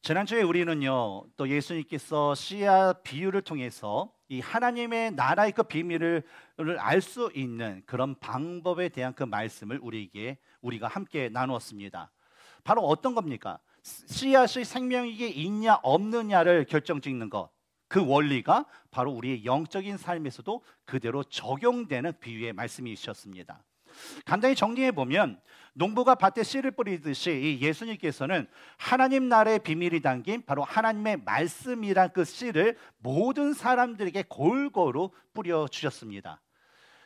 지난주에 우리는요, 또 예수님께서 씨앗 비유를 통해서 이 하나님의 나라의 그 비밀을 알 수 있는 그런 방법에 대한 그 말씀을 우리가 함께 나누었습니다. 바로 어떤 겁니까? 씨앗의 생명이 있냐 없느냐를 결정짓는 것. 그 원리가 바로 우리의 영적인 삶에서도 그대로 적용되는 비유의 말씀이셨습니다. 간단히 정리해 보면 농부가 밭에 씨를 뿌리듯이 이 예수님께서는 하나님 나라의 비밀이 담긴 바로 하나님의 말씀이란 그 씨를 모든 사람들에게 골고루 뿌려 주셨습니다.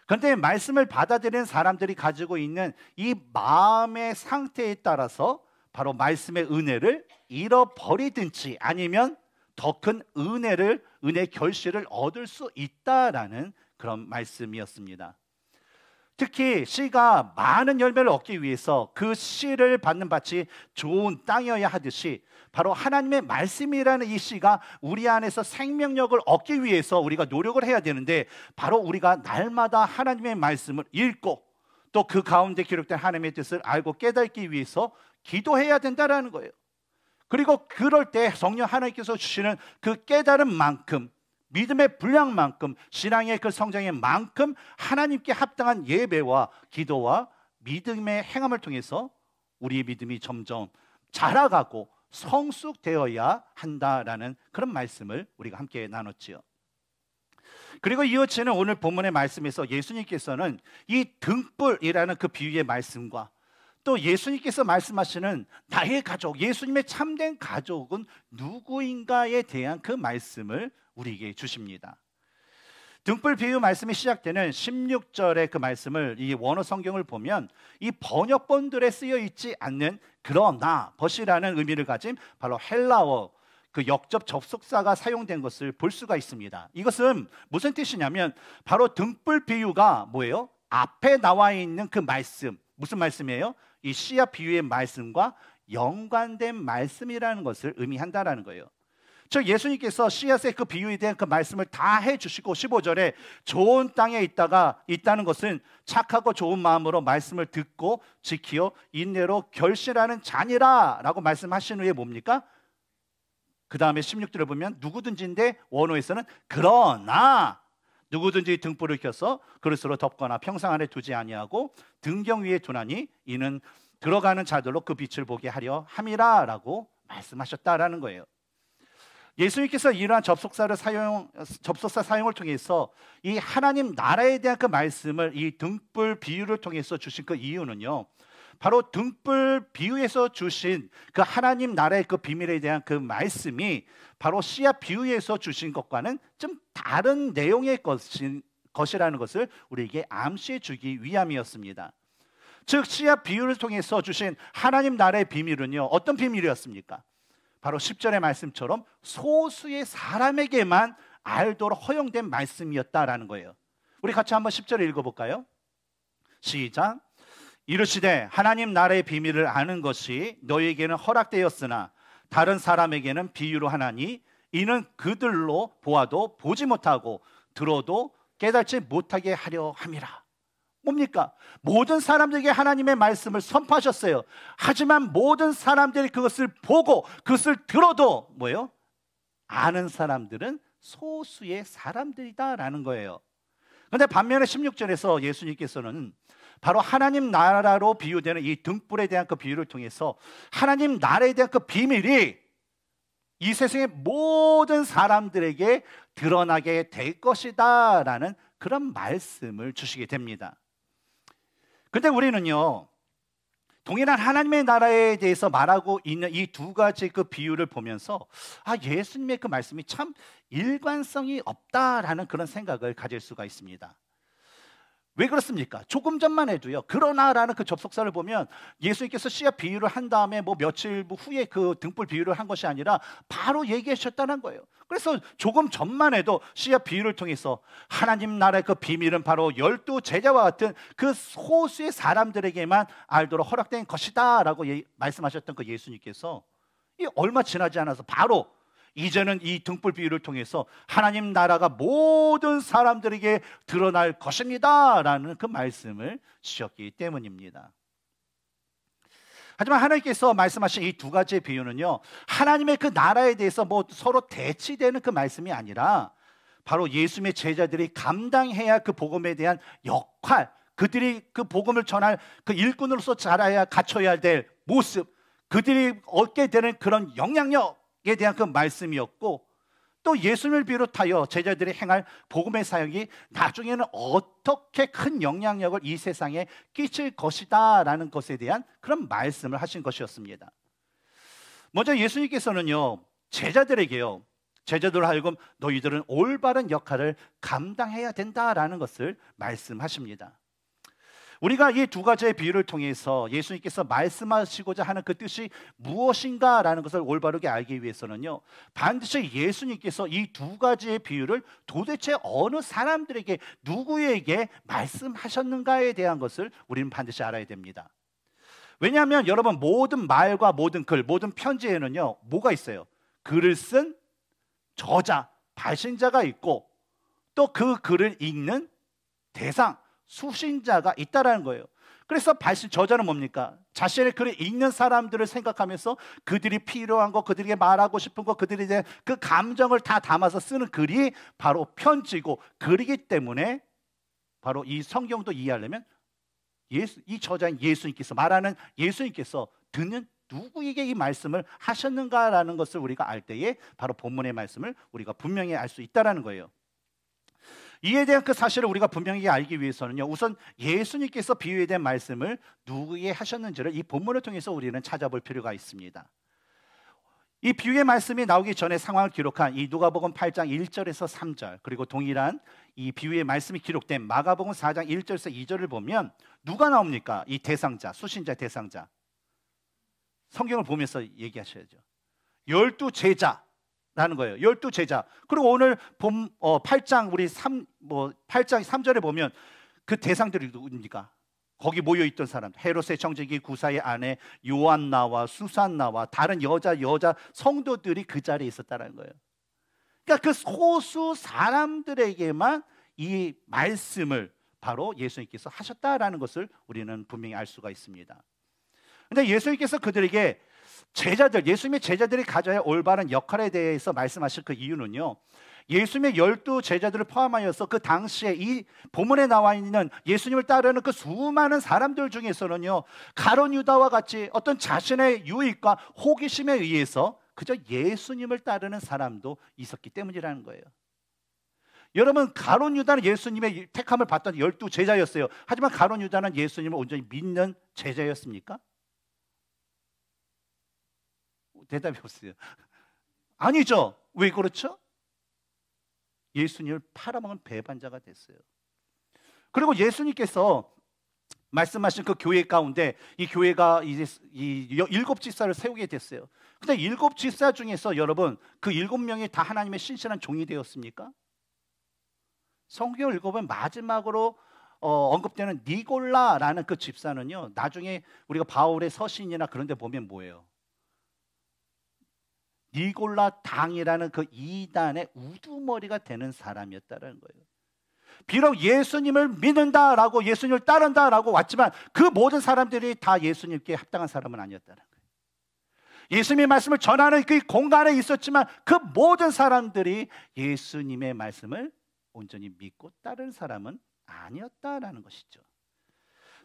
그런데 말씀을 받아들이는 사람들이 가지고 있는 이 마음의 상태에 따라서 바로 말씀의 은혜를 잃어버리든지 아니면 더 큰 은혜 결실을 얻을 수 있다라는 그런 말씀이었습니다. 특히 씨가 많은 열매를 얻기 위해서 그 씨를 받는 밭이 좋은 땅이어야 하듯이 바로 하나님의 말씀이라는 이 씨가 우리 안에서 생명력을 얻기 위해서 우리가 노력을 해야 되는데 바로 우리가 날마다 하나님의 말씀을 읽고 또 그 가운데 기록된 하나님의 뜻을 알고 깨닫기 위해서 기도해야 된다라는 거예요. 그리고 그럴 때 성령 하나님께서 주시는 그 깨달은 만큼 믿음의 분량만큼 신앙의 그 성장의 만큼 하나님께 합당한 예배와 기도와 믿음의 행함을 통해서 우리의 믿음이 점점 자라가고 성숙되어야 한다라는 그런 말씀을 우리가 함께 나눴지요. 그리고 이어지는 오늘 본문의 말씀에서 예수님께서는 이 등불이라는 그 비유의 말씀과 또 예수님께서 말씀하시는 나의 가족, 예수님의 참된 가족은 누구인가에 대한 그 말씀을 우리에게 주십니다. 등불 비유 말씀이 시작되는 16절의 그 말씀을 이 원어 성경을 보면 이 번역본들에 쓰여 있지 않는 그러나 벗이라는 의미를 가진 바로 헬라어 그 역접 접속사가 사용된 것을 볼 수가 있습니다. 이것은 무슨 뜻이냐면 바로 등불 비유가 뭐예요? 앞에 나와 있는 그 말씀, 무슨 말씀이에요? 이 씨앗 비유의 말씀과 연관된 말씀이라는 것을 의미한다라는 거예요. 즉 예수님께서 씨앗의 그 비유에 대한 그 말씀을 다 해주시고 15절에 좋은 땅에 있다는 것은 착하고 좋은 마음으로 말씀을 듣고 지키어 인내로 결실하는 자니라 라고 말씀하신 후에 뭡니까? 그 다음에 16절을 보면 누구든지인데 원어에서는 그러나 누구든지 등불을 켜서 그릇으로 덮거나 평상 안에 두지 아니하고 등경 위에 두나니 이는 들어가는 자들로 그 빛을 보게 하려 함이라 라고 말씀하셨다라는 거예요. 예수님께서 이러한 접속사 사용을 통해서 이 하나님 나라에 대한 그 말씀을 이 등불 비유를 통해서 주신 그 이유는요, 바로 등불 비유에서 주신 그 하나님 나라의 그 비밀에 대한 그 말씀이 바로 씨앗 비유에서 주신 것과는 좀 다른 내용의 것이라는 것을 우리에게 암시해 주기 위함이었습니다. 즉 씨앗 비유를 통해서 주신 하나님 나라의 비밀은요, 어떤 비밀이었습니까? 바로 10절의 말씀처럼 소수의 사람에게만 알도록 허용된 말씀이었다라는 거예요. 우리 같이 한번 10절을 읽어볼까요? 시작. 이르시되 하나님 나라의 비밀을 아는 것이 너희에게는 허락되었으나 다른 사람에게는 비유로 하나니 이는 그들로 보아도 보지 못하고 들어도 깨닫지 못하게 하려 함이라. 뭡니까? 모든 사람들에게 하나님의 말씀을 선포하셨어요. 하지만 모든 사람들이 그것을 보고 그것을 들어도 뭐예요? 아는 사람들은 소수의 사람들이다라는 거예요. 그런데 반면에 16절에서 예수님께서는 바로 하나님 나라로 비유되는 이 등불에 대한 그 비유를 통해서 하나님 나라에 대한 그 비밀이 이 세상의 모든 사람들에게 드러나게 될 것이다 라는 그런 말씀을 주시게 됩니다. 그런데 우리는요, 동일한 하나님의 나라에 대해서 말하고 있는 이 두 가지 그 비유를 보면서 예수님의 그 말씀이 참 일관성이 없다라는 그런 생각을 가질 수가 있습니다. 왜 그렇습니까? 조금 전만 해도요, 그러나라는 그 접속사를 보면 예수님께서 씨앗 비유를 한 다음에 뭐 며칠 후에 그 등불 비유를 한 것이 아니라 바로 얘기하셨다는 거예요. 그래서 조금 전만 해도 씨앗 비유를 통해서 하나님 나라의 그 비밀은 바로 12 제자와 같은 그 소수의 사람들에게만 알도록 허락된 것이다 라고 말씀하셨던 그 예수님께서 얼마 지나지 않아서 바로 이제는 이 등불 비유를 통해서 하나님 나라가 모든 사람들에게 드러날 것입니다 라는 그 말씀을 주셨기 때문입니다. 하지만 하나님께서 말씀하신 이 두 가지의 비유는요, 하나님의 그 나라에 대해서 뭐 서로 대치되는 그 말씀이 아니라 바로 예수님의 제자들이 감당해야 할 그 복음에 대한 역할, 그들이 그 복음을 전할 그 일꾼으로서 자라야 갖춰야 될 모습, 그들이 얻게 되는 그런 영향력에 대한 그 말씀이었고, 또 예수님을 비롯하여 제자들이 행할 복음의 사역이 나중에는 어떻게 큰 영향력을 이 세상에 끼칠 것이다 라는 것에 대한 그런 말씀을 하신 것이었습니다. 먼저 예수님께서는요, 제자들에게요, 제자들로 하여금 너희들은 올바른 역할을 감당해야 된다라는 것을 말씀하십니다. 우리가 이 두 가지의 비유를 통해서 예수님께서 말씀하시고자 하는 그 뜻이 무엇인가라는 것을 올바르게 알기 위해서는요, 반드시 예수님께서 이 두 가지의 비유를 도대체 어느 사람들에게, 누구에게 말씀하셨는가에 대한 것을 우리는 반드시 알아야 됩니다. 왜냐하면 여러분, 모든 말과 모든 글, 모든 편지에는요, 뭐가 있어요? 글을 쓴 저자, 발신자가 있고, 또 그 글을 읽는 대상, 수신자가 있다라는 거예요. 그래서 저자는 뭡니까? 자신의 글을 읽는 사람들을 생각하면서 그들이 필요한 거, 그들에게 말하고 싶은 거, 그들에 대한 그 감정을 다 담아서 쓰는 글이 바로 편지고, 글이기 때문에 바로 이 성경도 이해하려면 이 저자인 예수님께서, 말하는 예수님께서 듣는 누구에게 이 말씀을 하셨는가라는 것을 우리가 알 때에 바로 본문의 말씀을 우리가 분명히 알 수 있다라는 거예요. 이에 대한 그 사실을 우리가 분명히 알기 위해서는요, 우선 예수님께서 비유에 대한 말씀을 누구에게 하셨는지를 이 본문을 통해서 우리는 찾아볼 필요가 있습니다. 이 비유의 말씀이 나오기 전에 상황을 기록한 이 누가복음 8장 1절에서 3절, 그리고 동일한 이 비유의 말씀이 기록된 마가복음 4장 1절에서 2절을 보면 누가 나옵니까? 이 대상자, 수신자, 대상자. 성경을 보면서 얘기하셔야죠. 12제자 라는 거예요. 12제자. 그리고 오늘 8장 8장 3절에 보면 그 대상들이 누굽니까? 거기 모여 있던 사람, 헤롯의 청지기 구사의 아내 요한나와 수산나와 다른 여자 성도들이 그 자리에 있었다는 거예요. 그러니까 그 소수 사람들에게만 이 말씀을 바로 예수님께서 하셨다라는 것을 우리는 분명히 알 수가 있습니다. 그런데 예수님께서 그들에게 예수님의 제자들이 가져야 할 올바른 역할에 대해서 말씀하실 그 이유는요, 예수님의 12제자들을 포함하여서 그 당시에 이 본문에 나와 있는 예수님을 따르는 그 수많은 사람들 중에서는요, 가룟 유다와 같이 어떤 자신의 유익과 호기심에 의해서 그저 예수님을 따르는 사람도 있었기 때문이라는 거예요. 여러분, 가룟 유다는 예수님의 택함을 받던 12제자였어요. 하지만 가룟 유다는 예수님을 온전히 믿는 제자였습니까? 대답이 없어요. 아니죠. 왜 그렇죠? 예수님을 팔아먹은 배반자가 됐어요. 그리고 예수님께서 말씀하신 그 교회 가운데 이 교회가 이제 이 7집사를 세우게 됐어요. 근데 7집사 중에서 여러분, 그 7명이 다 하나님의 신실한 종이 되었습니까? 성경을 읽어보면 마지막으로 언급되는 니골라라는 그 집사는요, 나중에 우리가 바울의 서신이나 그런 데 보면 뭐예요? 니골라 당이라는 그 이단의 우두머리가 되는 사람이었다는 거예요. 비록 예수님을 믿는다라고, 예수님을 따른다라고 왔지만 그 모든 사람들이 다 예수님께 합당한 사람은 아니었다는 거예요. 예수님의 말씀을 전하는 그 공간에 있었지만 그 모든 사람들이 예수님의 말씀을 온전히 믿고 따르는 사람은 아니었다라는 것이죠.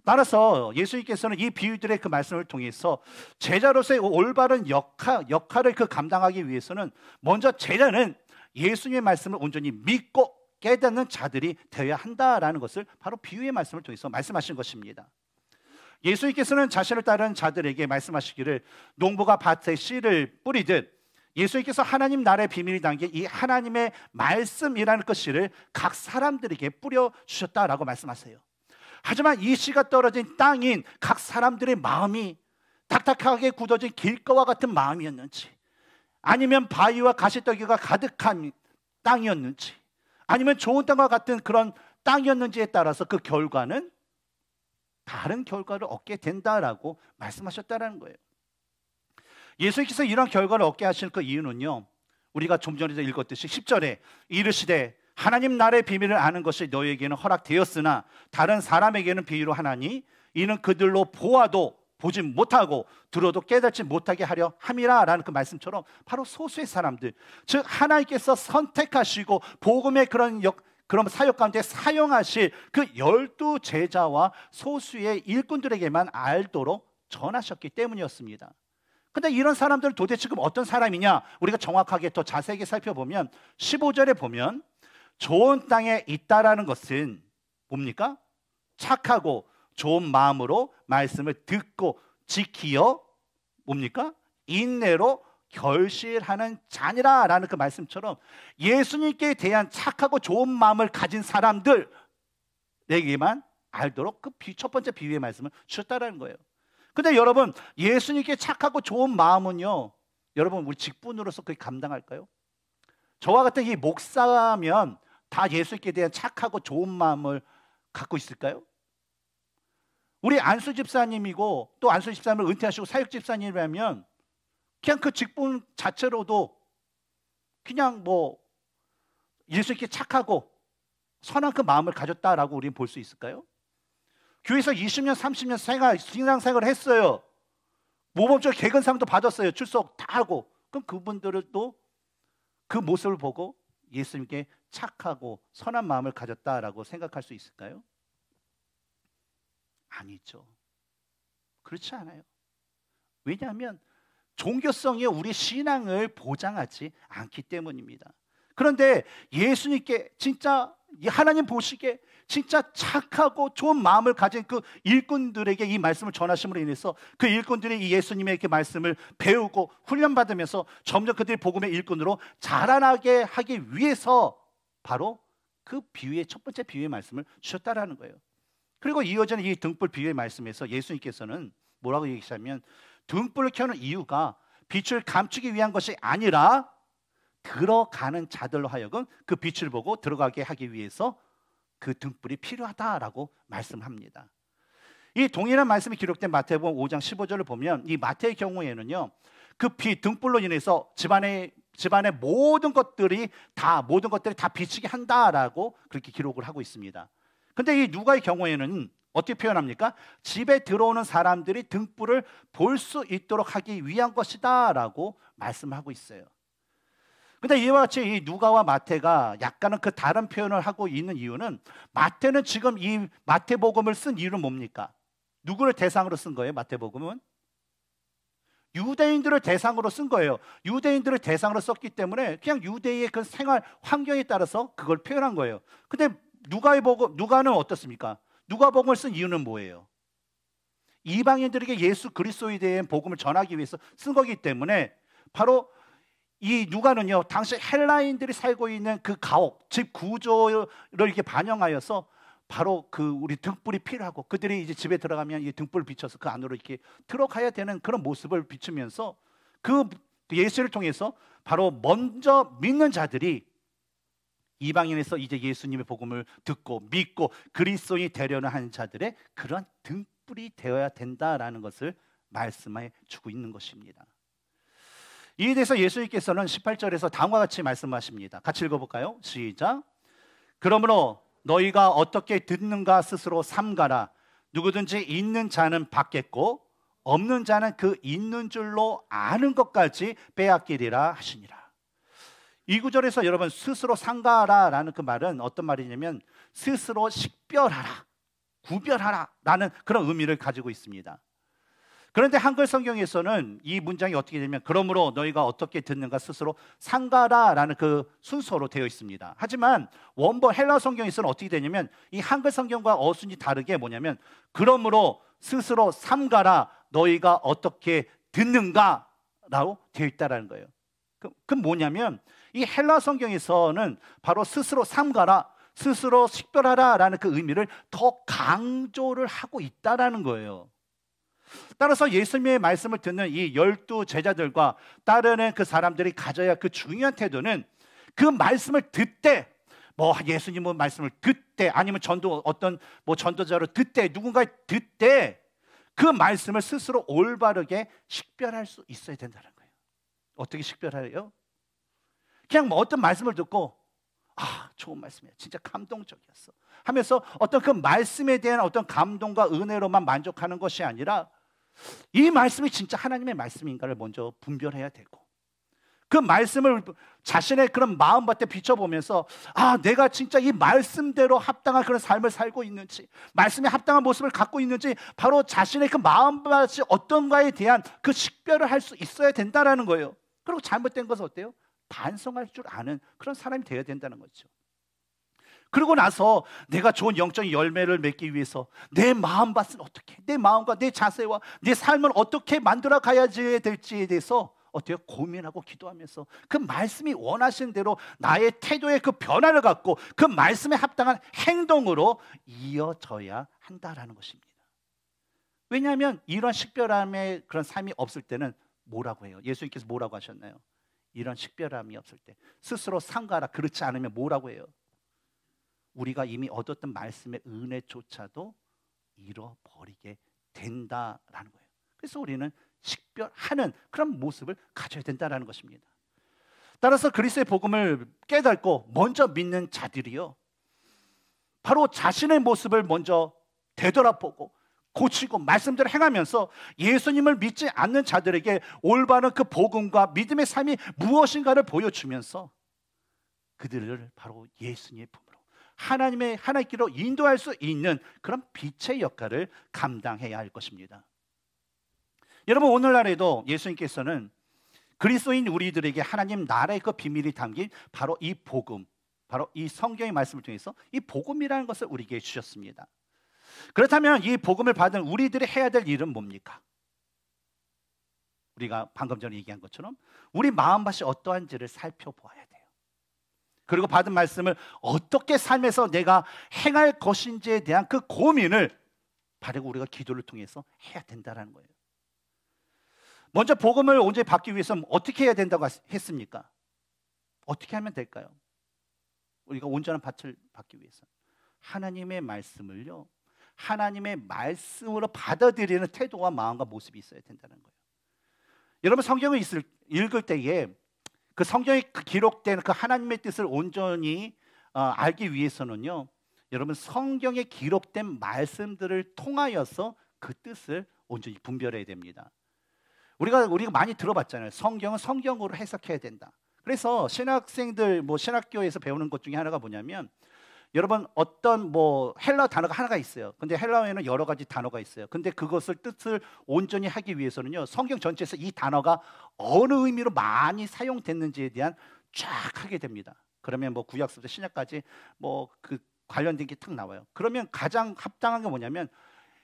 따라서 예수님께서는 이 비유들의 그 말씀을 통해서 제자로서의 올바른 역할을 감당하기 위해서는 먼저 제자는 예수님의 말씀을 온전히 믿고 깨닫는 자들이 되어야 한다라는 것을 바로 비유의 말씀을 통해서 말씀하신 것입니다. 예수님께서는 자신을 따르는 자들에게 말씀하시기를, 농부가 밭에 씨를 뿌리듯 예수님께서 하나님 나라의 비밀이 담긴 이 하나님의 말씀이라는 그 씨를 각 사람들에게 뿌려주셨다라고 말씀하세요. 하지만 이 씨가 떨어진 땅인 각 사람들의 마음이 딱딱하게 굳어진 길가와 같은 마음이었는지, 아니면 바위와 가시더기가 가득한 땅이었는지, 아니면 좋은 땅과 같은 그런 땅이었는지에 따라서 그 결과는 다른 결과를 얻게 된다라고 말씀하셨다는 거예요. 예수님께서 이런 결과를 얻게 하실 그 이유는요, 우리가 좀 전에 읽었듯이 10절에 이르시되 하나님 나라의 비밀을 아는 것이 너희에게는 허락되었으나 다른 사람에게는 비유로 하나니 이는 그들로 보아도 보지 못하고 들어도 깨닫지 못하게 하려 함이라라는 그 말씀처럼 바로 소수의 사람들, 즉 하나님께서 선택하시고 복음의 그런 사역 가운데 사용하실 그 12 제자와 소수의 일꾼들에게만 알도록 전하셨기 때문이었습니다. 근데 이런 사람들은 도대체 지금 어떤 사람이냐? 우리가 정확하게 더 자세하게 살펴보면 15절에 보면 좋은 땅에 있다라는 것은 뭡니까? 착하고 좋은 마음으로 말씀을 듣고 지키어 뭡니까? 인내로 결실하는 자니라라는 그 말씀처럼 예수님께 대한 착하고 좋은 마음을 가진 사람들에게만 알도록 그 첫 번째 비유의 말씀을 주셨다라는 거예요. 근데 여러분, 예수님께 착하고 좋은 마음은요, 여러분 우리 직분으로서 그게 감당할까요? 저와 같은 이 목사면 다 예수님께 대한 착하고 좋은 마음을 갖고 있을까요? 우리 안수 집사님이고 또 안수 집사님을 은퇴하시고 사역 집사님이라면 그냥 그 직분 자체로도 그냥 뭐 예수님께 착하고 선한 그 마음을 가졌다라고 우리는 볼 수 있을까요? 교회에서 20년, 30년 신앙생활을 했어요. 모범적 개근상도 받았어요. 출석 다 하고. 그럼 그분들도 그 모습을 보고 예수님께 착하고 선한 마음을 가졌다라고 생각할 수 있을까요? 아니죠. 그렇지 않아요. 왜냐하면 종교성이 우리 신앙을 보장하지 않기 때문입니다. 그런데 예수님께 진짜 하나님 보시기에 진짜 착하고 좋은 마음을 가진 그 일꾼들에게 이 말씀을 전하심으로 인해서 그 일꾼들이 이 예수님의 그 말씀을 배우고 훈련받으면서 점점 그들이 복음의 일꾼으로 자라나게 하기 위해서 바로 그 비유의 첫 번째 비유의 말씀을 주셨다라는 거예요. 그리고 이어지는 이 등불 비유의 말씀에서 예수님께서는 뭐라고 얘기하시냐면 등불을 켜는 이유가 빛을 감추기 위한 것이 아니라 들어가는 자들로 하여금 그 빛을 보고 들어가게 하기 위해서 그 등불이 필요하다라고 말씀합니다. 이 동일한 말씀이 기록된 마태복음 5장 15절을 보면 이 마태의 경우에는요, 그 빛 등불로 인해서 집안의 모든 것들이 다 비치게 한다라고 그렇게 기록을 하고 있습니다. 근데 이 누가의 경우에는 어떻게 표현합니까? 집에 들어오는 사람들이 등불을 볼 수 있도록 하기 위한 것이다라고 말씀하고 있어요. 근데 이와 같이 이 누가와 마태가 약간은 그 다른 표현을 하고 있는 이유는, 마태는 지금 이 마태복음을 쓴 이유는 뭡니까? 누구를 대상으로 쓴 거예요? 마태복음은 유대인들을 대상으로 쓴 거예요. 유대인들을 대상으로 썼기 때문에 그냥 유대의 그 생활 환경에 따라서 그걸 표현한 거예요. 근데 누가는 어떻습니까? 누가복음을 쓴 이유는 뭐예요? 이방인들에게 예수 그리스도에 대한 복음을 전하기 위해서 쓴 거기 때문에 바로 이 누가는요, 당시 헬라인들이 살고 있는 그 가옥, 집 구조를 이렇게 반영하여서 바로 그 우리 등불이 필요하고 그들이 이제 집에 들어가면 이 등불을 비춰서 그 안으로 이렇게 들어가야 되는 그런 모습을 비추면서 그 예수를 통해서 바로 먼저 믿는 자들이 이방인에서 이제 예수님의 복음을 듣고 믿고 그리스도인이 되려는 하는 자들의 그런 등불이 되어야 된다라는 것을 말씀해 주고 있는 것입니다. 이에 대해서 예수님께서는 18절에서 다음과 같이 말씀하십니다. 같이 읽어볼까요? 시작. 그러므로 너희가 어떻게 듣는가 스스로 삼가라. 누구든지 있는 자는 받겠고 없는 자는 그 있는 줄로 아는 것까지 빼앗기리라 하시니라. 이 구절에서 여러분 스스로 삼가라라는 그 말은 어떤 말이냐면 스스로 식별하라, 구별하라 라는 그런 의미를 가지고 있습니다. 그런데 한글 성경에서는 이 문장이 어떻게 되냐면 그러므로 너희가 어떻게 듣는가 스스로 삼가라라는 그 순서로 되어 있습니다. 하지만 원본 헬라 성경에서는 어떻게 되냐면 이 한글 성경과 어순이 다르게 뭐냐면 그러므로 스스로 삼가라 너희가 어떻게 듣는가라고 되어 있다라는 거예요. 그럼 뭐냐면 이 헬라 성경에서는 바로 스스로 삼가라, 스스로 식별하라라는 그 의미를 더 강조를 하고 있다라는 거예요. 따라서 예수님의 말씀을 듣는 이 12 제자들과 따르는 그 사람들이 가져야 그 중요한 태도는 그 말씀을 듣되 뭐 예수님의 말씀을 듣되 아니면 어떤 전도자로 듣되 누군가 듣되 그 말씀을 스스로 올바르게 식별할 수 있어야 된다는 거예요. 어떻게 식별해요? 그냥 어떤 말씀을 듣고 좋은 말씀이야, 진짜 감동적이었어 하면서 어떤 그 말씀에 대한 어떤 감동과 은혜로만 만족하는 것이 아니라 이 말씀이 진짜 하나님의 말씀인가를 먼저 분별해야 되고, 그 말씀을 자신의 그런 마음밭에 비춰보면서 내가 진짜 이 말씀대로 합당한 그런 삶을 살고 있는지, 말씀에 합당한 모습을 갖고 있는지, 바로 자신의 그 마음밭이 어떤가에 대한 그 식별을 할 수 있어야 된다라는 거예요. 그리고 잘못된 것은 어때요? 반성할 줄 아는 그런 사람이 되어야 된다는 거죠. 그러고 나서 내가 좋은 영적인 열매를 맺기 위해서 내 마음밭은 어떻게, 내 마음과 내 자세와 내 삶을 어떻게 만들어 가야지 될지에 대해서 어때요? 고민하고 기도하면서 그 말씀이 원하시는 대로 나의 태도의 그 변화를 갖고 그 말씀에 합당한 행동으로 이어져야 한다라는 것입니다. 왜냐하면 이런 식별함의 그런 삶이 없을 때는 뭐라고 해요? 예수님께서 뭐라고 하셨나요? 이런 식별함이 없을 때 스스로 삼가라. 그렇지 않으면 뭐라고 해요? 우리가 이미 얻었던 말씀의 은혜조차도 잃어버리게 된다라는 거예요. 그래서 우리는 식별하는 그런 모습을 가져야 된다는 것입니다. 따라서 그리스도의 복음을 깨닫고 먼저 믿는 자들이요, 바로 자신의 모습을 먼저 되돌아보고 고치고 말씀대로 행하면서 예수님을 믿지 않는 자들에게 올바른 그 복음과 믿음의 삶이 무엇인가를 보여주면서 그들을 바로 예수님의 품으로 하나님의 길로 인도할 수 있는 그런 빛의 역할을 감당해야 할 것입니다. 여러분, 오늘날에도 예수님께서는 그리스도인 우리들에게 하나님 나라의 그 비밀이 담긴 바로 이 복음, 바로 이 성경의 말씀을 통해서 이 복음이라는 것을 우리에게 주셨습니다. 그렇다면 이 복음을 받은 우리들이 해야 될 일은 뭡니까? 우리가 방금 전에 얘기한 것처럼 우리 마음밭이 어떠한지를 살펴보아야 돼요. 그리고 받은 말씀을 어떻게 삶에서 내가 행할 것인지에 대한 그 고민을 바르고 우리가 기도를 통해서 해야 된다는 거예요. 먼저 복음을 온전히 받기 위해서는 어떻게 해야 된다고 했습니까? 어떻게 하면 될까요? 우리가 온전한 밭을 받기 위해서 하나님의 말씀을요, 하나님의 말씀으로 받아들이는 태도와 마음과 모습이 있어야 된다는 거예요. 여러분, 성경을 읽을 때에 그 성경에 기록된 그 하나님의 뜻을 온전히 알기 위해서는요, 여러분, 성경에 기록된 말씀들을 통하여서 그 뜻을 온전히 분별해야 됩니다. 우리가 많이 들어봤잖아요. 성경은 성경으로 해석해야 된다. 그래서 신학생들 신학교에서 배우는 것 중에 하나가 뭐냐면, 여러분, 어떤 헬라 단어가 하나가 있어요. 근데 헬라어에는 여러 가지 단어가 있어요. 근데 그것을 뜻을 온전히 하기 위해서는요, 성경 전체에서 이 단어가 어느 의미로 많이 사용됐는지에 대한 쫙 하게 됩니다. 그러면 구약서부터 신약까지 그 관련된 게 탁 나와요. 그러면 가장 합당한 게 뭐냐면,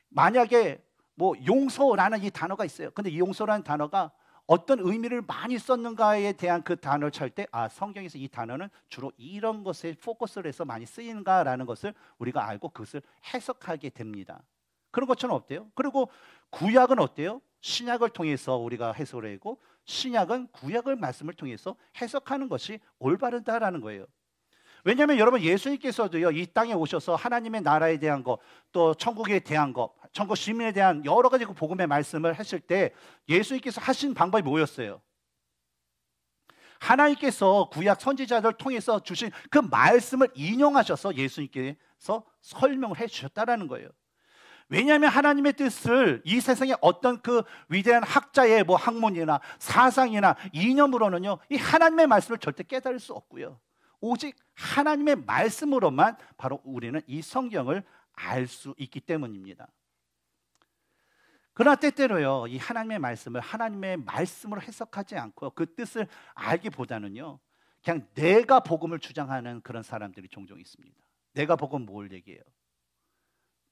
만약에 용서라는 이 단어가 있어요. 근데 이 용서라는 단어가 어떤 의미를 많이 썼는가에 대한 그 단어를 찰 때, 성경에서 이 단어는 주로 이런 것에 포커스를 해서 많이 쓰이는가라는 것을 우리가 알고 그것을 해석하게 됩니다. 그런 것처럼 어때요? 그리고 구약은 어때요? 신약을 통해서 우리가 해석을 하고, 신약은 구약의 말씀을 통해서 해석하는 것이 올바르다라는 거예요. 왜냐하면 여러분, 예수님께서도요, 이 땅에 오셔서 하나님의 나라에 대한 것, 또 천국에 대한 것, 천국 시민에 대한 여러 가지 그 복음의 말씀을 하실 때 예수님께서 하신 방법이 뭐였어요? 하나님께서 구약 선지자들을 통해서 주신 그 말씀을 인용하셔서 예수님께서 설명을 해주셨다라는 거예요. 왜냐하면 하나님의 뜻을 이 세상에 어떤 그 위대한 학자의 학문이나 사상이나 이념으로는요, 이 하나님의 말씀을 절대 깨달을 수 없고요, 오직 하나님의 말씀으로만 바로 우리는 이 성경을 알 수 있기 때문입니다. 그러나 때때로요, 이 하나님의 말씀을 하나님의 말씀으로 해석하지 않고 그 뜻을 알기보다는요, 그냥 내가 복음을 주장하는 그런 사람들이 종종 있습니다. 내가 복음 뭘 얘기해요?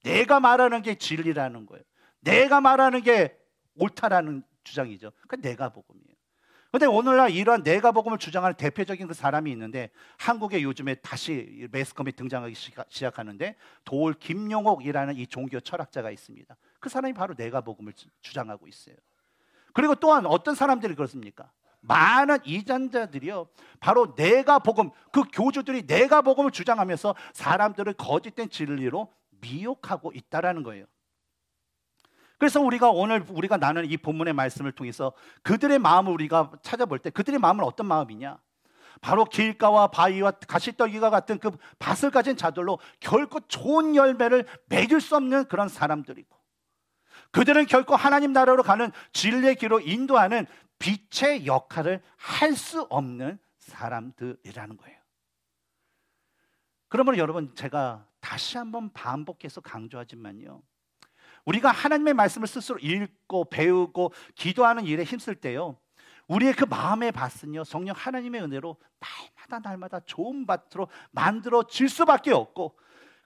내가 말하는 게 진리라는 거예요. 내가 말하는 게 옳다라는 주장이죠. 그 내가 복음이에요. 그런데 오늘날 이러한 내가 복음을 주장하는 대표적인 그 사람이 있는데, 한국에 요즘에 다시 매스컴에 등장하기 시작하는데, 도올 김용옥이라는 이 종교 철학자가 있습니다. 그 사람이 바로 내가 복음을 주장하고 있어요. 그리고 또한 어떤 사람들이 그렇습니까? 많은 이단자들이요, 바로 내가 복음, 그 교주들이 내가 복음을 주장하면서 사람들을 거짓된 진리로 미혹하고 있다라는 거예요. 그래서 우리가 나누는 이 본문의 말씀을 통해서 그들의 마음을 우리가 찾아볼 때, 그들의 마음은 어떤 마음이냐? 바로 길가와 바위와 가시떨기가 같은 그 밭을 가진 자들로 결코 좋은 열매를 맺을 수 없는 그런 사람들이고, 그들은 결코 하나님 나라로 가는 진리의 길로 인도하는 빛의 역할을 할 수 없는 사람들이라는 거예요. 그러므로 여러분, 제가 다시 한번 반복해서 강조하지만요, 우리가 하나님의 말씀을 스스로 읽고 배우고 기도하는 일에 힘쓸 때요, 우리의 그 마음의 밭은요, 성령 하나님의 은혜로 날마다 좋은 밭으로 만들어질 수밖에 없고,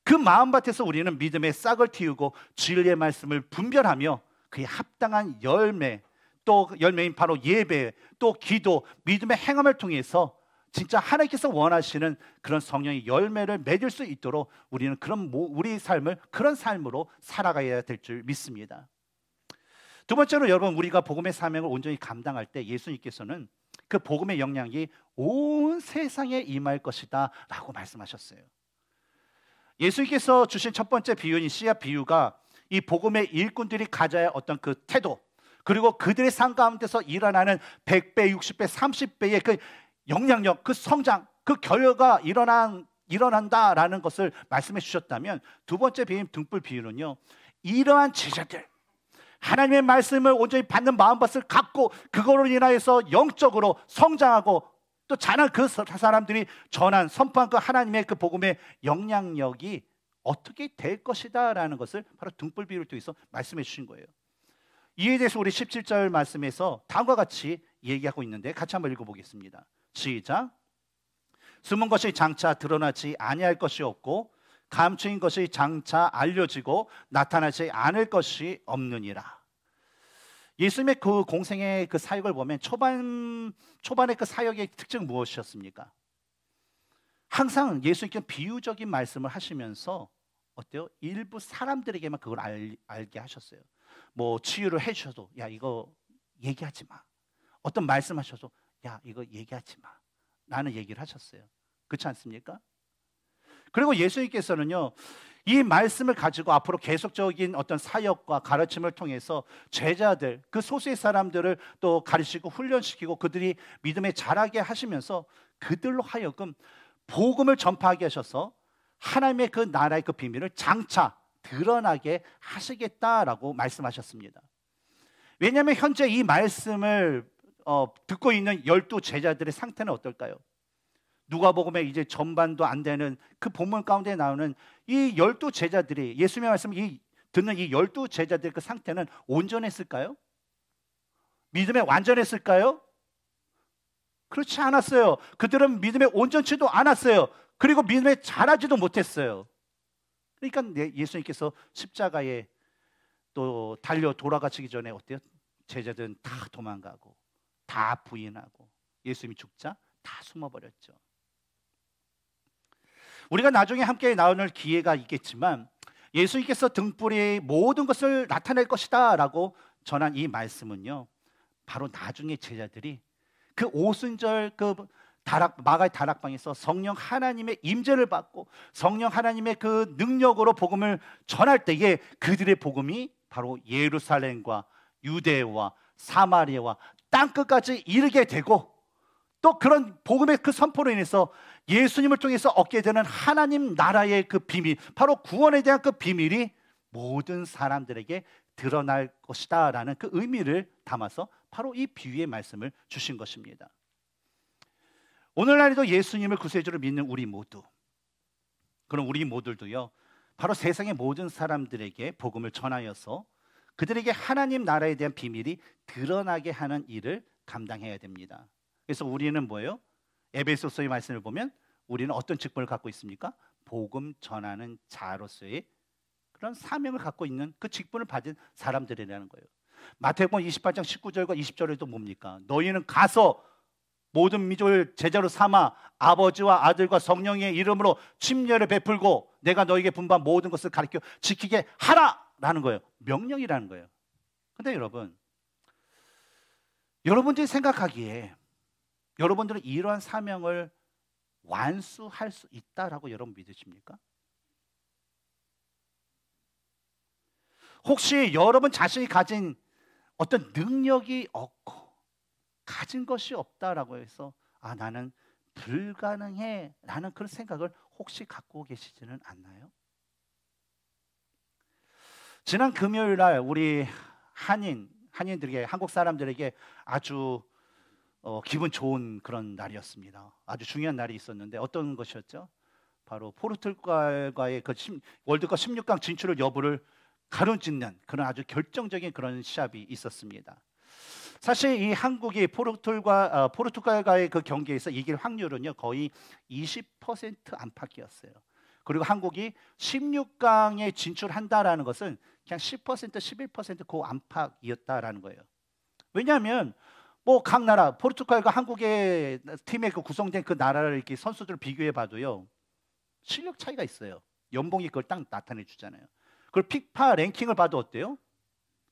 그 마음밭에서 우리는 믿음의 싹을 틔우고 진리의 말씀을 분별하며 그에 합당한 열매, 또 열매인 바로 예배, 또 기도, 믿음의 행함을 통해서 진짜 하나님께서 원하시는 그런 성령의 열매를 맺을 수 있도록 우리는 우리 삶을 그런 삶으로 살아가야 될 줄 믿습니다. 두 번째로 여러분, 우리가 복음의 사명을 온전히 감당할 때 예수님께서는 그 복음의 영향이 온 세상에 임할 것이다 라고 말씀하셨어요. 예수님께서 주신 첫 번째 비유인 씨앗 비유가 이 복음의 일꾼들이 가져야 할 어떤 그 태도, 그리고 그들의 삶 가운데서 일어나는 100배, 60배, 30배의 그 영향력, 그 성장, 그 결과가 일어난다라는 것을 말씀해 주셨다면, 두 번째 비유인 등불 비유는요, 이러한 제자들, 하나님의 말씀을 온전히 받는 마음밭을 갖고 그거로 인하여서 영적으로 성장하고 또 자란 그 사람들이 전한 선포한 그 하나님의 그 복음의 영향력이 어떻게 될 것이다 라는 것을 바로 등불 비유를 통해서 말씀해 주신 거예요. 이에 대해서 우리 17절 말씀에서 다음과 같이 얘기하고 있는데, 같이 한번 읽어보겠습니다. 시작. 숨은 것이 장차 드러나지 아니할 것이 없고 감추인 것이 장차 알려지고 나타나지 않을 것이 없느니라. 예수님의 그 공생의 그 사역을 보면 초반의 그 사역의 특징은 무엇이었습니까? 항상 예수님께 비유적인 말씀을 하시면서 어때요? 일부 사람들에게만 그걸 알게 하셨어요. 뭐 치유를 해주셔도 야 이거 얘기하지 마. 어떤 말씀하셔도 야 이거 얘기하지 마. 라는 얘기를 하셨어요. 그렇지 않습니까? 그리고 예수님께서는요, 이 말씀을 가지고 앞으로 계속적인 어떤 사역과 가르침을 통해서 제자들, 그 소수의 사람들을 또 가르치고 훈련시키고 그들이 믿음에 자라게 하시면서 그들로 하여금 복음을 전파하게 하셔서 하나님의 그 나라의 그 비밀을 장차 드러나게 하시겠다라고 말씀하셨습니다. 왜냐하면 현재 이 말씀을 듣고 있는 12 제자들의 상태는 어떨까요? 누가복음에 이제 전반도 안 되는 그 본문 가운데 나오는 이 12 제자들이 예수님의 말씀을 듣는 이 12 제자들의 그 상태는 온전했을까요? 믿음에 완전했을까요? 그렇지 않았어요. 그들은 믿음에 온전치도 않았어요. 그리고 믿음에 자라지도 못했어요. 그러니까 예수님께서 십자가에 또 달려 돌아가시기 전에 어때요? 제자들은 다 도망가고 다 부인하고 예수님이 죽자 다 숨어버렸죠. 우리가 나중에 함께 나눌 기회가 있겠지만 예수님께서 등불이 모든 것을 나타낼 것이다 라고 전한 이 말씀은요, 바로 나중에 제자들이 그 오순절 그 마가의 다락방에서 성령 하나님의 임재를 받고 성령 하나님의 그 능력으로 복음을 전할 때에 그들의 복음이 바로 예루살렘과 유대와 사마리아와 땅끝까지 이르게 되고, 또 그런 복음의 그 선포로 인해서 예수님을 통해서 얻게 되는 하나님 나라의 그 비밀, 바로 구원에 대한 그 비밀이 모든 사람들에게 드러날 것이다 라는 그 의미를 담아서 바로 이 비유의 말씀을 주신 것입니다. 오늘날에도 예수님을 구세주로 믿는 우리 모두, 그럼 우리 모두도요, 바로 세상의 모든 사람들에게 복음을 전하여서 그들에게 하나님 나라에 대한 비밀이 드러나게 하는 일을 감당해야 됩니다. 그래서 우리는 뭐예요? 에베소서의 말씀을 보면 우리는 어떤 직분을 갖고 있습니까? 복음 전하는 자로서의 그런 사명을 갖고 있는 그 직분을 받은 사람들이라는 거예요. 마태복음 28장 19절과 20절에도 뭡니까? 너희는 가서 모든 민족을 제자로 삼아 아버지와 아들과 성령의 이름으로 침례를 베풀고 내가 너에게 분부한 모든 것을 가르쳐 지키게 하라라는 거예요. 명령이라는 거예요. 근데 여러분들이 생각하기에 여러분들은 이러한 사명을 완수할 수 있다라고 여러분 믿으십니까? 혹시 여러분 자신이 가진 어떤 능력이 없고 가진 것이 없다라고 해서 나는 불가능해 라는 그런 생각을 혹시 갖고 계시지는 않나요? 지난 금요일 날 우리 한인들에게, 한국 사람들에게 아주 기분 좋은 그런 날이었습니다. 아주 중요한 날이 있었는데 어떤 것이었죠? 바로 포르투갈과의 그 월드컵 16강 진출을 여부를 가로짓는 그런 아주 결정적인 그런 시합이 있었습니다. 사실 이 한국이 포르투갈과의 그 경기에서 이길 확률은요 거의 20% 안팎이었어요. 그리고 한국이 16강에 진출한다라는 것은 그냥 10%, 11% 그 안팎이었다라는 거예요. 왜냐하면 뭐 각 나라, 포르투갈과 한국의 팀의 그 구성된 그 나라를 이렇게 선수들을 비교해 봐도요 실력 차이가 있어요. 연봉이 그걸 딱 나타내 주잖아요. 그리고 피파 랭킹을 봐도 어때요?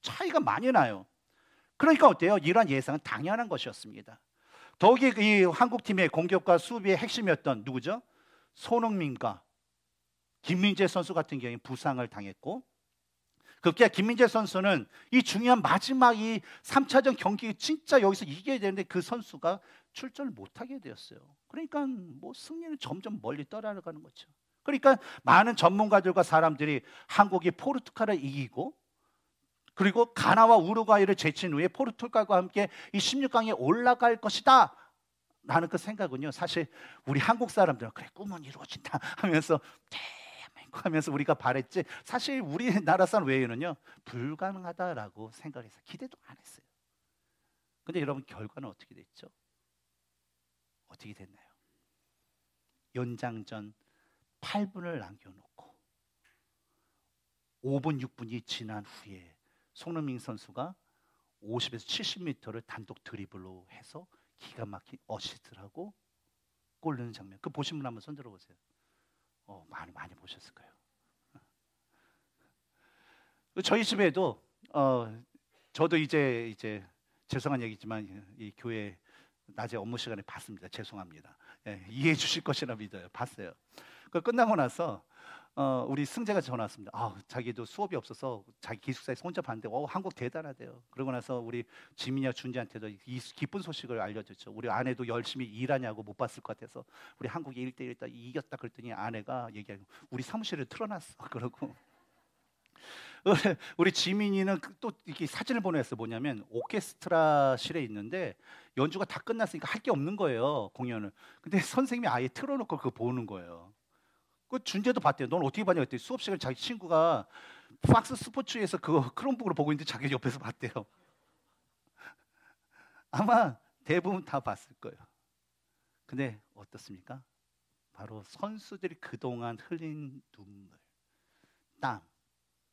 차이가 많이 나요. 그러니까 어때요? 이러한 예상은 당연한 것이었습니다. 더욱이 이 한국팀의 공격과 수비의 핵심이었던 누구죠? 손흥민과 김민재 선수 같은 경우에 부상을 당했고, 급기야 김민재 선수는 이 중요한 마지막 이 3차전 경기 진짜 여기서 이겨야 되는데 그 선수가 출전을 못하게 되었어요. 그러니까 뭐 승리는 점점 멀리 떠나가는 거죠. 그러니까 많은 전문가들과 사람들이 한국이 포르투갈을 이기고 그리고 가나와 우루과이를 제친 후에 포르투갈과 함께 이 16강에 올라갈 것이다 라는 그 생각은요 사실 우리 한국 사람들은 그래 꿈은 이루어진다 하면서 하면서 우리가 바랬지, 사실 우리나라 사람 외에는요 불가능하다라고 생각해서 기대도 안 했어요. 근데 여러분 결과는 어떻게 됐죠? 어떻게 됐나요? 연장전 8분을 남겨놓고 5분 6분이 지난 후에 손흥민 선수가 50에서 70m를 단독 드리블로 해서 기가 막힌 어시스트를 하고 골 넣는 장면, 그 보신 분 한번 손 들어보세요. 많이 보셨을 거예요. 저희 집에도 저도 이제 죄송한 얘기지만 이 교회 낮에 업무 시간에 봤습니다. 죄송합니다. 예, 이해해 주실 것이라 믿어요. 봤어요. 그 끝나고 나서 우리 승재가 전화 왔습니다. 자기도 수업이 없어서 자기 기숙사에서 혼자 봤는데 한국 대단하대요. 그러고 나서 우리 지민이와 준지한테도 이 기쁜 소식을 알려줬죠. 우리 아내도 열심히 일하냐고 못 봤을 것 같아서 우리 한국이 1대1 이겼다 그랬더니 아내가 얘기하고 우리 사무실에 틀어놨어. 그러고 우리 지민이는 또 이렇게 사진을 보내왔어요. 뭐냐면 오케스트라실에 있는데 연주가 다 끝났으니까 할 게 없는 거예요, 공연을. 근데 선생님이 아예 틀어놓고 그거 보는 거예요. 그 준재도 봤대요. 넌 어떻게 봤냐 그랬더니 수업 시간에 자기 친구가 팍스 스포츠에서 그거 크롬북으로 보고 있는데 자기 옆에서 봤대요. 아마 대부분 다 봤을 거예요. 근데 어떻습니까? 바로 선수들이 그동안 흘린 눈물, 땀,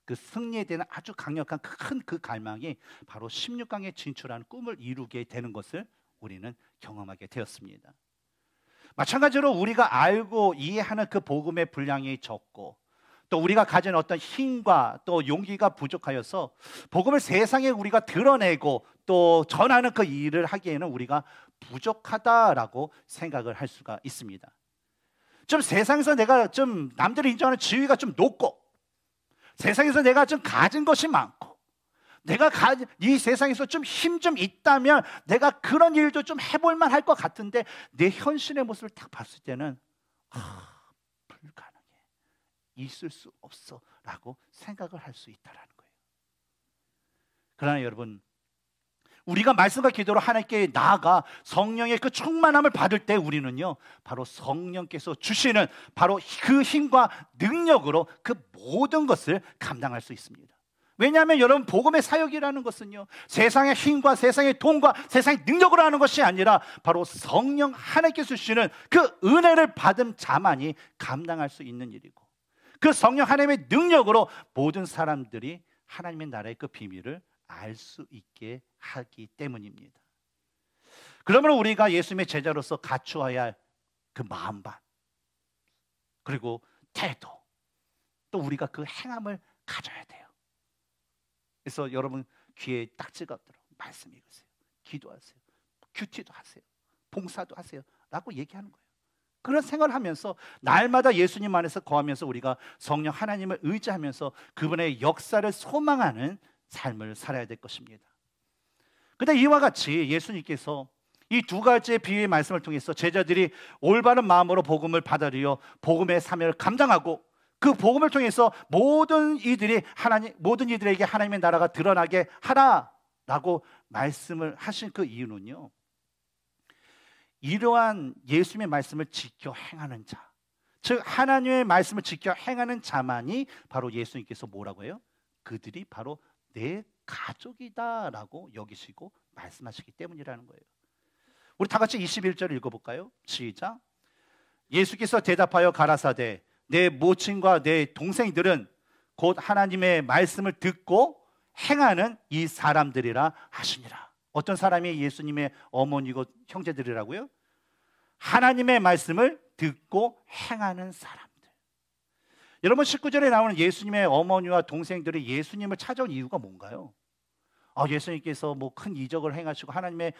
그 승리에 대한 아주 강력한 큰 그 갈망이 바로 16강에 진출하는 꿈을 이루게 되는 것을 우리는 경험하게 되었습니다. 마찬가지로 우리가 알고 이해하는 그 복음의 분량이 적고 또 우리가 가진 어떤 힘과 또 용기가 부족하여서 복음을 세상에 우리가 드러내고 또 전하는 그 일을 하기에는 우리가 부족하다라고 생각을 할 수가 있습니다. 좀 세상에서 내가 좀 남들이 인정하는 지위가 좀 높고 세상에서 내가 좀 가진 것이 많고 내가 이 세상에서 좀 힘 좀 있다면 내가 그런 일도 좀 해볼만 할 것 같은데 내 현실의 모습을 딱 봤을 때는 불가능해, 있을 수 없어 라고 생각을 할 수 있다는 거예요. 그러나 여러분, 우리가 말씀과 기도로 하나님께 나아가 성령의 그 충만함을 받을 때 우리는요 바로 성령께서 주시는 바로 그 힘과 능력으로 그 모든 것을 감당할 수 있습니다. 왜냐하면 여러분 복음의 사역이라는 것은요 세상의 힘과 세상의 돈과 세상의 능력으로 하는 것이 아니라 바로 성령 하나님께서 주시는 그 은혜를 받은 자만이 감당할 수 있는 일이고 그 성령 하나님의 능력으로 모든 사람들이 하나님의 나라의 그 비밀을 알 수 있게 하기 때문입니다. 그러므로 우리가 예수님의 제자로서 갖추어야 할 그 마음밭 그리고 태도 또 우리가 그 행함을 가져야 돼요. 그래서 여러분 귀에 딱지가 들어 말씀 읽으세요, 기도하세요, 큐티도 하세요, 봉사도 하세요 라고 얘기하는 거예요. 그런 생활을 하면서 날마다 예수님 안에서 거하면서 우리가 성령 하나님을 의지하면서 그분의 역사를 소망하는 삶을 살아야 될 것입니다. 그런데 이와 같이 예수님께서 이 두 가지의 비유의 말씀을 통해서 제자들이 올바른 마음으로 복음을 받아들여 복음의 사명을 감당하고 그 그 복음을 통해서 모든 이들에게 하나님의 나라가 드러나게 하라라고 말씀을 하신 그 이유는요, 이러한 예수님의 말씀을 지켜 행하는 자, 즉 하나님의 말씀을 지켜 행하는 자만이 바로 예수님께서 뭐라고 해요? 그들이 바로 내 가족이다라고 여기시고 말씀하시기 때문이라는 거예요. 우리 다 같이 21절 읽어볼까요? 시작. 예수께서 대답하여 가라사대 내 모친과 내 동생들은 곧 하나님의 말씀을 듣고 행하는 이 사람들이라 하시니라. 어떤 사람이 예수님의 어머니고 형제들이라고요? 하나님의 말씀을 듣고 행하는 사람들. 여러분 19절에 나오는 예수님의 어머니와 동생들이 예수님을 찾아온 이유가 뭔가요? 예수님께서 뭐 큰 이적을 행하시고 하나님의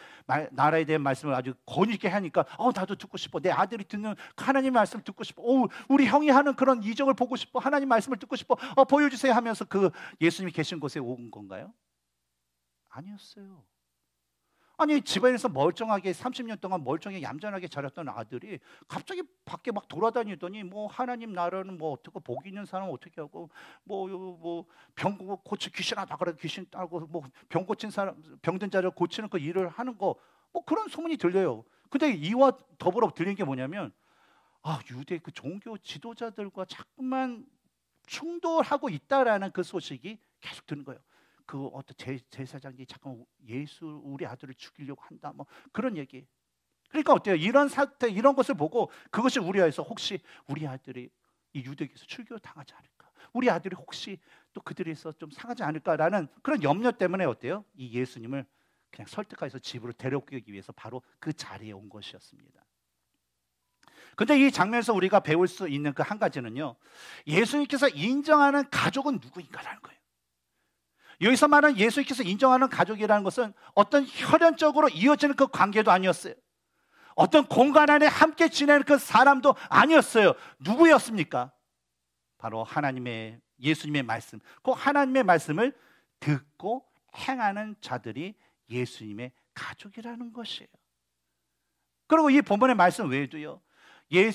나라에 대한 말씀을 아주 권위 있게 하니까 나도 듣고 싶어. 내 아들이 듣는 하나님의 말씀을 듣고 싶어. 우리 형이 하는 그런 이적을 보고 싶어. 하나님 말씀을 듣고 싶어. 보여주세요 하면서 그 예수님이 계신 곳에 온 건가요? 아니었어요. 아니 집안에서 멀쩡하게 30년 동안 멀쩡하게 얌전하게 자랐던 아들이 갑자기 밖에 막 돌아다니더니 뭐 하나님 나라는 뭐 어떻게 복 있는 사람 어떻게 하고 뭐 병 고치 귀신하다 그래 귀신 따고 뭐 병 고친 사람 병든 자를 고치는 그 일을 하는 거 뭐 그런 소문이 들려요. 근데 이와 더불어 들리는 게 뭐냐면 유대 그 종교 지도자들과 자꾸만 충돌하고 있다라는 그 소식이 계속 드는 거예요. 그 어떤 제사장이 잠깐 예수 우리 아들을 죽이려고 한다 뭐 그런 얘기. 그러니까 어때요? 이런 사태 이런 것을 보고 그것이 우려해서 혹시 우리 아들이 이 유대교에서 출교 당하지 않을까? 우리 아들이 혹시 또 그들에서 좀 상하지 않을까라는 그런 염려 때문에 어때요? 이 예수님을 그냥 설득해서 집으로 데려오기 위해서 바로 그 자리에 온 것이었습니다. 근데 이 장면에서 우리가 배울 수 있는 그 한 가지는요, 예수님께서 인정하는 가족은 누구인가라는 거예요. 여기서 말하는 예수님께서 인정하는 가족이라는 것은 어떤 혈연적으로 이어지는 그 관계도 아니었어요. 어떤 공간 안에 함께 지내는 그 사람도 아니었어요. 누구였습니까? 바로 하나님의 예수님의 말씀. 그 하나님의 말씀을 듣고 행하는 자들이 예수님의 가족이라는 것이에요. 그리고 이 본문의 말씀 외에도요,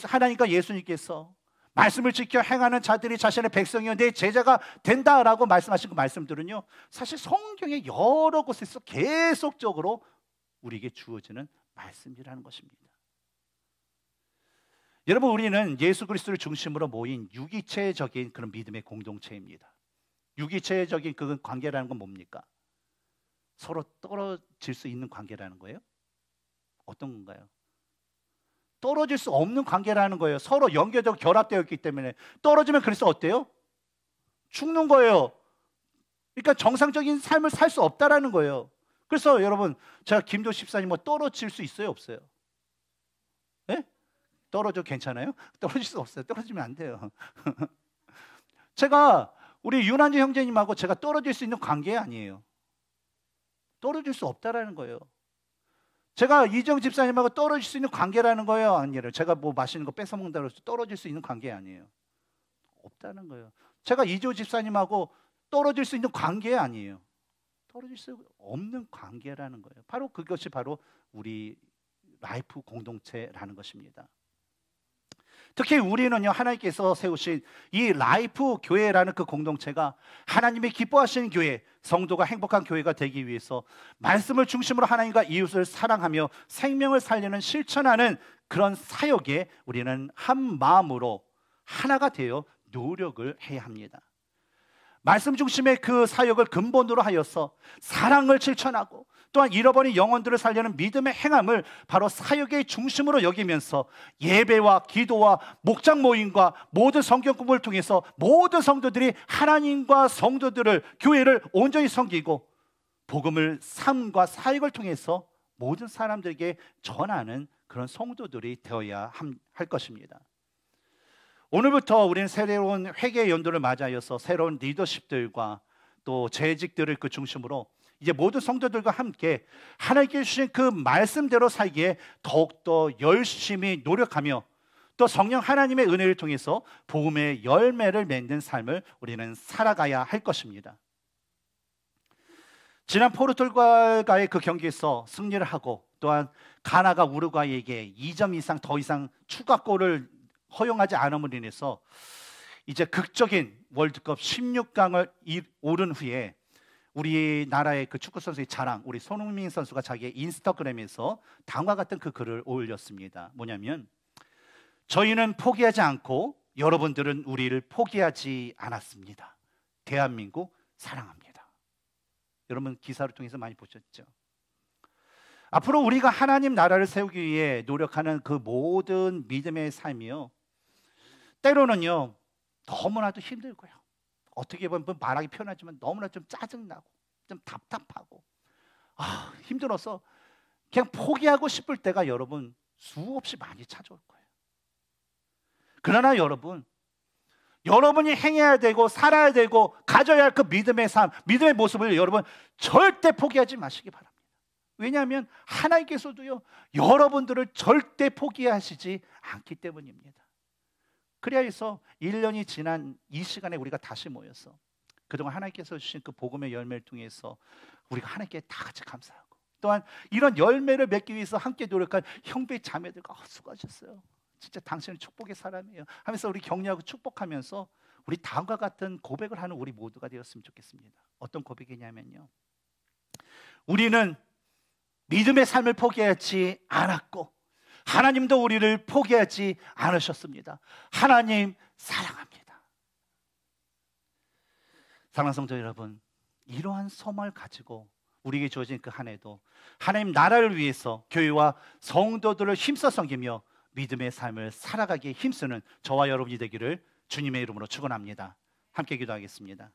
하나님과 예수님께서 말씀을 지켜 행하는 자들이 자신의 백성이요 내 제자가 된다라고 말씀하신 그 말씀들은요, 사실 성경의 여러 곳에서 계속적으로 우리에게 주어지는 말씀이라는 것입니다. 여러분, 우리는 예수 그리스도를 중심으로 모인 유기체적인 그런 믿음의 공동체입니다. 유기체적인 그 관계라는 건 뭡니까? 서로 떨어질 수 있는 관계라는 거예요. 어떤 건가요? 떨어질 수 없는 관계라는 거예요. 서로 연결되고 결합되어 있기 때문에. 떨어지면 그래서 어때요? 죽는 거예요. 그러니까 정상적인 삶을 살 수 없다라는 거예요. 그래서 여러분, 제가 김도 집사님 뭐 떨어질 수 있어요, 없어요? 네? 떨어져 괜찮아요? 떨어질 수 없어요. 떨어지면 안 돼요. 제가 우리 윤한주 형제님하고 제가 떨어질 수 있는 관계 아니에요. 떨어질 수 없다라는 거예요. 제가 이정 집사님하고 떨어질 수 있는 관계라는 거예요, 아니에요? 제가 뭐 맛있는 거 뺏어 먹는다고 해서 떨어질 수 있는 관계 아니에요. 없다는 거예요. 제가 이조 집사님하고 떨어질 수 있는 관계 아니에요. 떨어질 수 없는 관계라는 거예요. 바로 그것이 바로 우리 라이프 공동체라는 것입니다. 특히 우리는요, 하나님께서 세우신 이 라이프 교회라는 그 공동체가 하나님이 기뻐하시는 교회, 성도가 행복한 교회가 되기 위해서 말씀을 중심으로 하나님과 이웃을 사랑하며 생명을 살리는 실천하는 그런 사역에 우리는 한 마음으로 하나가 되어 노력을 해야 합니다. 말씀 중심의 그 사역을 근본으로 하여서 사랑을 실천하고 또한 잃어버린 영혼들을 살리는 믿음의 행함을 바로 사역의 중심으로 여기면서 예배와 기도와 목장 모임과 모든 성경 공부를 통해서 모든 성도들이 하나님과 성도들을, 교회를 온전히 섬기고 복음을 삶과 사역을 통해서 모든 사람들에게 전하는 그런 성도들이 되어야 할 것입니다. 오늘부터 우리는 새로운 회개 연도를 맞이하여서 새로운 리더십들과 또 재직들을 그 중심으로 이제 모든 성도들과 함께 하나님께 주신 그 말씀대로 살기에 더욱더 열심히 노력하며 또 성령 하나님의 은혜를 통해서 복음의 열매를 맺는 삶을 우리는 살아가야 할 것입니다. 지난 포르투갈과의 그 경기에서 승리를 하고 또한 가나가 우루과이에게 2점 이상 더 이상 추가골을 허용하지 않음으로 인해서 이제 극적인 월드컵 16강을 오른 후에 우리나라의 그 축구 선수의 자랑, 우리 손흥민 선수가 자기의 인스타그램에서 다음과 같은 그 글을 올렸습니다. 뭐냐면, 저희는 포기하지 않고 여러분들은 우리를 포기하지 않았습니다. 대한민국 사랑합니다. 여러분 기사를 통해서 많이 보셨죠? 앞으로 우리가 하나님 나라를 세우기 위해 노력하는 그 모든 믿음의 삶이요, 때로는요 너무나도 힘들고요, 어떻게 보면 말하기 편하지만 너무나 좀 짜증나고 좀 답답하고 힘들어서 그냥 포기하고 싶을 때가 여러분 수없이 많이 찾아올 거예요. 그러나 여러분이 행해야 되고 살아야 되고 가져야 할 그 믿음의 삶, 믿음의 모습을 여러분 절대 포기하지 마시기 바랍니다. 왜냐하면 하나님께서도요 여러분들을 절대 포기하시지 않기 때문입니다. 그래야 해서 1년이 지난 이 시간에 우리가 다시 모여서 그동안 하나님께서 주신 그 복음의 열매를 통해서 우리가 하나님께 다 같이 감사하고, 또한 이런 열매를 맺기 위해서 함께 노력한 형제 자매들과 수고하셨어요. 진짜 당신은 축복의 사람이에요 하면서 우리 격려하고 축복하면서 우리 다음과 같은 고백을 하는 우리 모두가 되었으면 좋겠습니다. 어떤 고백이냐면요, 우리는 믿음의 삶을 포기하지 않았고 하나님도 우리를 포기하지 않으셨습니다. 하나님 사랑합니다. 사랑하는 성도 여러분, 이러한 소망을 가지고 우리에게 주어진 그 한 해도 하나님 나라를 위해서 교회와 성도들을 힘써 섬기며 믿음의 삶을 살아가기에 힘쓰는 저와 여러분이 되기를 주님의 이름으로 축원합니다. 함께 기도하겠습니다.